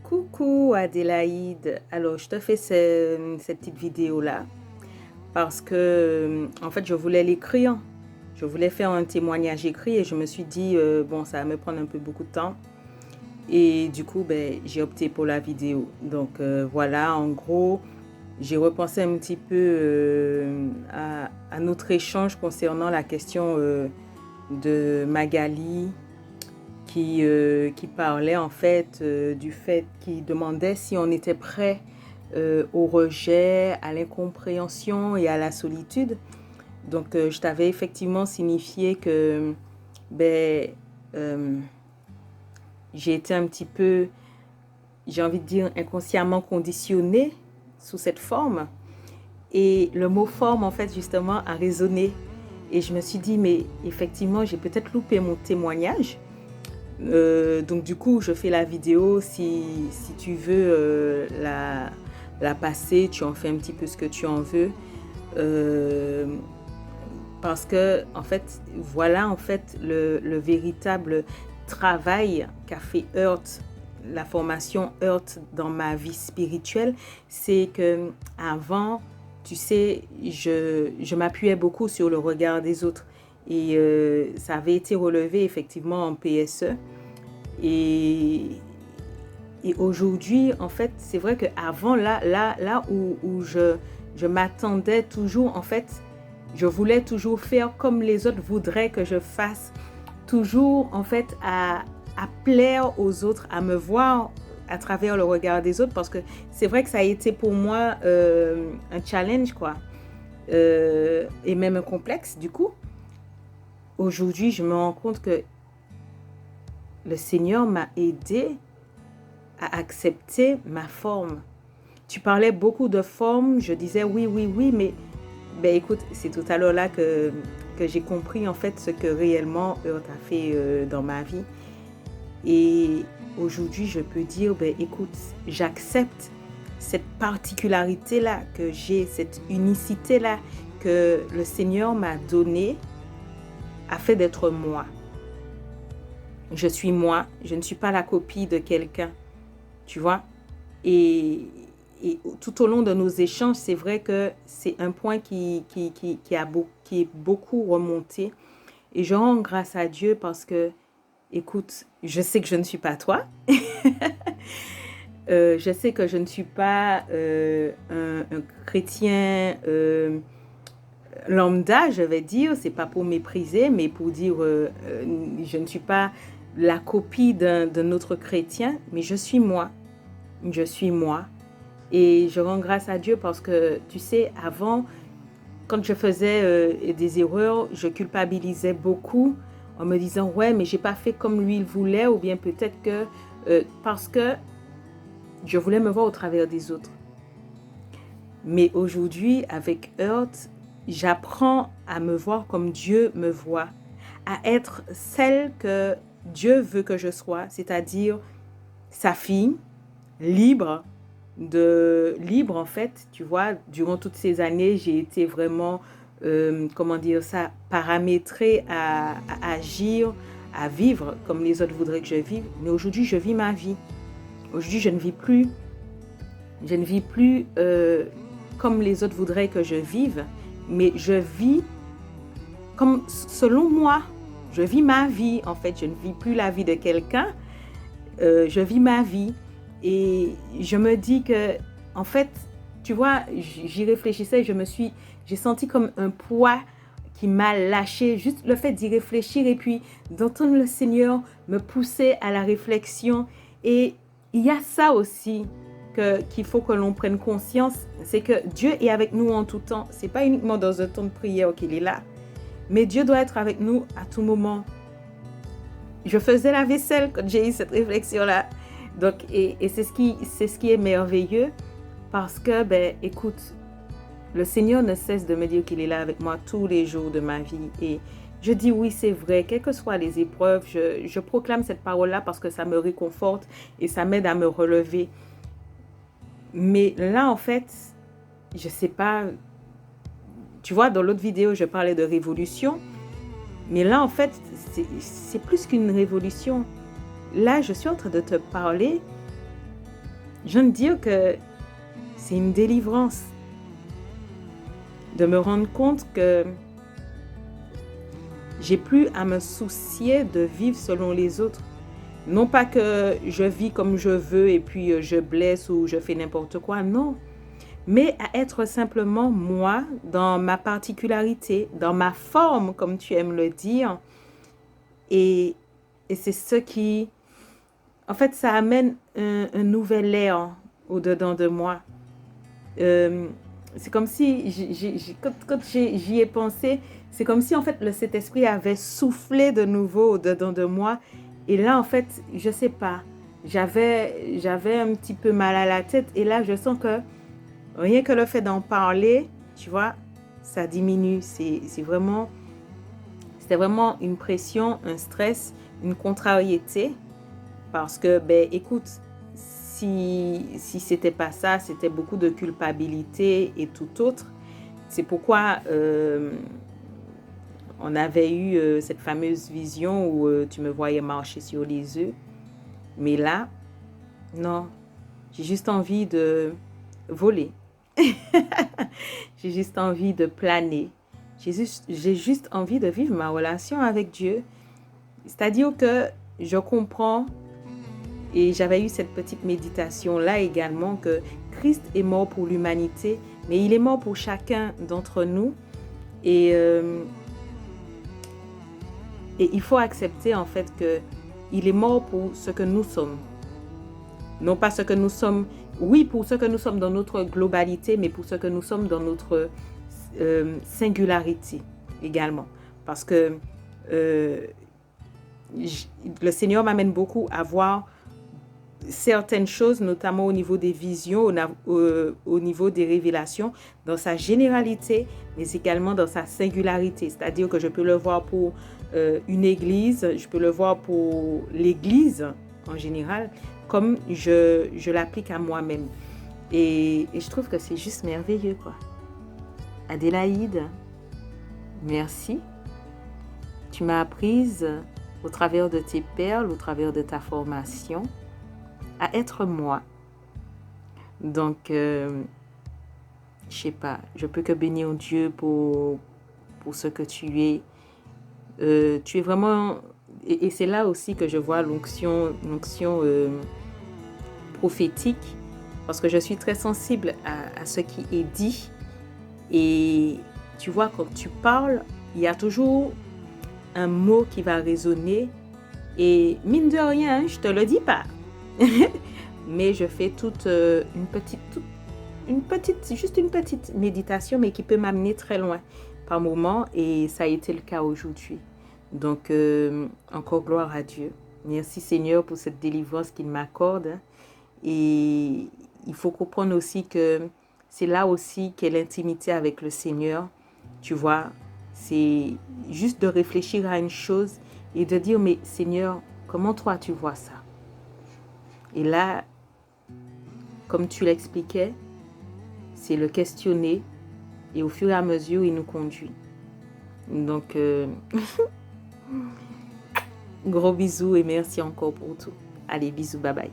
Coucou Adélaïde, alors je te fais cette petite vidéo-là parce que en fait je voulais l'écrire, je voulais faire un témoignage écrit et je me suis dit bon ça va me prendre un peu beaucoup de temps et du coup ben, j'ai opté pour la vidéo. Donc voilà, en gros j'ai repensé un petit peu à notre échange concernant la question de Magali qui parlait en fait du fait qui demandait si on était prêt au rejet, à l'incompréhension et à la solitude. Donc je t'avais effectivement signifié que ben, euh, j'ai été un petit peu, j'ai envie de dire, inconsciemment conditionnée sous cette forme. Et le mot forme, en fait, justement, a résonné. Et je me suis dit, mais effectivement, j'ai peut-être loupé mon témoignage. Donc du coup, je fais la vidéo. Si tu veux la passer, tu en fais un petit peu ce que tu en veux. Euh, Parce que, en fait, voilà, en fait, le véritable travail qu'a fait Heart, la formation Heart dans ma vie spirituelle, c'est que avant, tu sais, je m'appuyais beaucoup sur le regard des autres. Et ça avait été relevé effectivement en PSE. Et, et aujourd'hui, en fait, c'est vrai qu'avant, là où je m'attendais toujours, en fait, je voulais toujours faire comme les autres voudraient que je fasse. Toujours, en fait, à plaire aux autres, à me voir à travers le regard des autres. Parce que c'est vrai que ça a été pour moi un challenge, quoi. Et même un complexe, du coup. Aujourd'hui, je me rends compte que le Seigneur m'a aidé à accepter ma forme. Tu parlais beaucoup de forme, je disais oui, oui, oui, mais ben écoute, c'est tout à l'heure là que j'ai compris en fait ce que réellement Earth a fait dans ma vie. Et aujourd'hui, je peux dire, ben écoute, j'accepte cette particularité-là que j'ai, cette unicité-là que le Seigneur m'a donnée, a fait d'être moi. Je suis moi, je ne suis pas la copie de quelqu'un, tu vois. Et, et tout au long de nos échanges, c'est vrai que c'est un point qui est beaucoup remonté. Et je rends grâce à Dieu parce que, écoute, je sais que je ne suis pas toi. Je sais que je ne suis pas un chrétien lambda, je vais dire. C'est pas pour mépriser, mais pour dire je ne suis pas la copie d'un autre chrétien, mais je suis moi. Je suis moi. Et je rends grâce à Dieu parce que, tu sais, avant, quand je faisais des erreurs, je culpabilisais beaucoup en me disant, ouais, mais j'ai pas fait comme lui il voulait, ou bien peut-être que parce que je voulais me voir au travers des autres. Mais aujourd'hui, avec Heart, j'apprends à me voir comme Dieu me voit, à être celle que Dieu veut que je sois, c'est-à-dire sa fille, libre, libre en fait, tu vois, durant toutes ces années, j'ai été vraiment, comment dire ça, paramétrée à agir, à vivre comme les autres voudraient que je vive. Mais aujourd'hui, je vis ma vie. Aujourd'hui, je ne vis plus comme les autres voudraient que je vive, mais je vis comme selon moi. Je vis ma vie, en fait. Je ne vis plus la vie de quelqu'un. Je vis ma vie. Et je me dis que, en fait, tu vois, j'y réfléchissais, j'ai senti comme un poids qui m'a lâché, juste le fait d'y réfléchir et puis d'entendre le Seigneur me pousser à la réflexion. Et il y a ça aussi qu'il faut que l'on prenne conscience, c'est que Dieu est avec nous en tout temps. C'est pas uniquement dans un temps de prière qu'il est là, mais Dieu doit être avec nous à tout moment. Je faisais la vaisselle quand j'ai eu cette réflexion-là. Donc, et c'est ce qui est merveilleux parce que, ben, écoute, le Seigneur ne cesse de me dire qu'il est là avec moi tous les jours de ma vie. Et je dis oui, c'est vrai, quelles que soient les épreuves, je proclame cette parole-là parce que ça me réconforte et ça m'aide à me relever. Mais là, en fait, je sais pas, tu vois, dans l'autre vidéo, je parlais de révolution. Mais là, en fait, c'est plus qu'une révolution. Là, je suis en train de te parler je veux dire que c'est une délivrance de me rendre compte que j'ai plus à me soucier de vivre selon les autres. Non pas que je vis comme je veux et puis je blesse ou je fais n'importe quoi, non. Mais à être simplement moi, dans ma particularité, dans ma forme, comme tu aimes le dire. Et, et c'est ce qui, en fait, ça amène un nouvel air au-dedans de moi. Euh, c'est comme si, quand j'y ai pensé, c'est comme si en fait le Saint-Esprit avait soufflé de nouveau au-dedans de moi. Et là, en fait, je sais pas, j'avais un petit peu mal à la tête. Et là, je sens que rien que le fait d'en parler, tu vois, ça diminue. C'était vraiment une pression, un stress, une contrariété. Parce que, ben, écoute, si c'était pas ça, c'était beaucoup de culpabilité et tout autre. C'est pourquoi on avait eu cette fameuse vision où tu me voyais marcher sur les œufs. Mais là, non, j'ai juste envie de voler. J'ai juste envie de planer. J'ai juste envie de vivre ma relation avec Dieu. C'est-à-dire que je comprends, et j'avais eu cette petite méditation-là également, que Christ est mort pour l'humanité, mais il est mort pour chacun d'entre nous. Et il faut accepter en fait qu'il est mort pour ce que nous sommes. Non pas ce que nous sommes, oui, pour ce que nous sommes dans notre globalité, mais pour ce que nous sommes dans notre singularité également. Parce que le Seigneur m'amène beaucoup à voir certaines choses, notamment au niveau des visions, au niveau des révélations, dans sa généralité, mais également dans sa singularité. C'est-à-dire que je peux le voir pour une église, je peux le voir pour l'église en général, comme je l'applique à moi-même. Et je trouve que c'est juste merveilleux, quoi. Adélaïde, merci. Tu m'as apprise au travers de tes perles, au travers de ta formation, à être moi. Donc, je sais pas, je peux que bénir Dieu pour ce que tu es. Tu es vraiment, et c'est là aussi que je vois l'onction prophétique, parce que je suis très sensible à ce qui est dit. Et tu vois, quand tu parles, il y a toujours un mot qui va résonner. Et mine de rien, je te le dis pas. Mais je fais juste une petite méditation, mais qui peut m'amener très loin par moment. Et ça a été le cas aujourd'hui. Donc, encore gloire à Dieu. Merci Seigneur pour cette délivrance qu'il m'accorde. Et il faut comprendre aussi que c'est là aussi qu'est l'intimité avec le Seigneur. Tu vois, c'est juste de réfléchir à une chose et de dire, mais Seigneur, comment toi tu vois ça? Et là, comme tu l'expliquais, c'est le questionner et au fur et à mesure, il nous conduit. Donc, gros bisous et merci encore pour tout. Allez, bisous, bye bye.